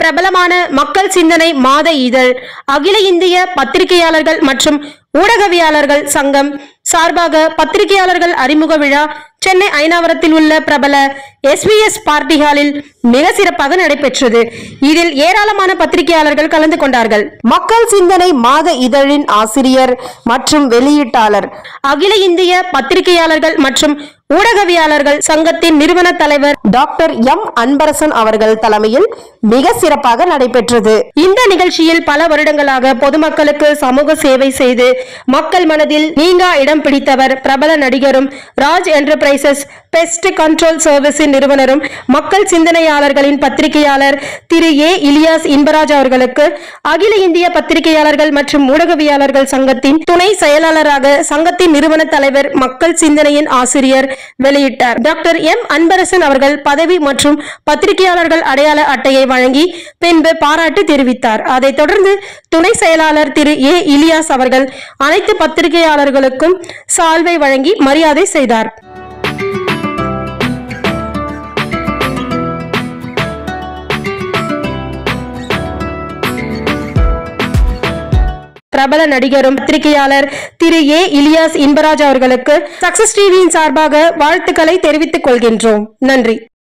பிரபலமான மக்கள் சிந்தனை மாத இதழ் அகில இந்திய பத்திரிகையாளர்கள் மற்றும் ஊடகவியலாளர்கள் சங்கம் சார்பாக பத்திரிகையாளர்கள் அறிமுக விழா சென்னை ஐனாவரத்தில் உள்ள பிரபல SVS பார்ட்டி ஹாலில் மிக சிறப்பாக நடைபெற்றது. இதில் ஏராளமான பத்திரிகையாளர்கள் கலந்து கொண்டார்கள். மக்கள் சிந்தனை மாத இதழின் ஆசிரியர் மற்றும் வெளியீட்டாளர், அகில இந்திய பத்திரிகையாளர்கள் மற்றும் ஊடகவியலாளர்கள் சங்கத்தின் நிறுவன தலைவர் டாக்டர் M. அன்பரசன் அவர்கள் தலைமையில் மிக சிறப்பாக நடைபெற்றது. இந்த நிகழ்ச்சியில் பல வருடங்களாக பொதுமக்களுக்கு சமூக சேவை செய்து மக்கள் மனதில் நீங்கா இடம் பிடித்தவர் பிரபல நடிகரும் ராஜ் என்டர்பிரைசஸ் பெஸ்ட் கண்ட்ரோல் சர்வீஸின் நிறுவனரும் மக்கள் சிந்தனையாளர்களின் பத்திரிகையாளர் திரு A. இலியாஸ் இன்பராஜ் அவர்களுக்கு அகில இந்திய பத்திரிகையாளர்கள் மற்றும் ஊடகவியலாளர்கள் சங்கத்தின் துணை செயலாளராக சங்கத்தின் நிறுவன தலைவர் மக்கள் சிந்தனையின் ஆசிரியர் வெளியிட்டார். Doctor M. அன்பரசன் அவர்கள் பதவி மற்றும் பத்திரிகையாளர்கள் அடையாள அட்டையை வழங்கி பின்பு பாராட்டு தெரிவித்தார். அதைத் தொடர்ந்து துணை செயலாளர் திரு A. இலியாஸ் அவர்கள் அனைத்து பத்திரிகையாளர்களுக்கும் சால்வை வழங்கி மரியாதை செய்தார். பிரபல நடிகரும் பத்திரிகையாளர் திரு A. இலியாஸ் இன்பராஜ் அவர்களுக்கு சக்சஸ் டிவியின் சார்பாக வாழ்த்துக்களை தெரிவித்துக் கொள்கின்றோம். நன்றி.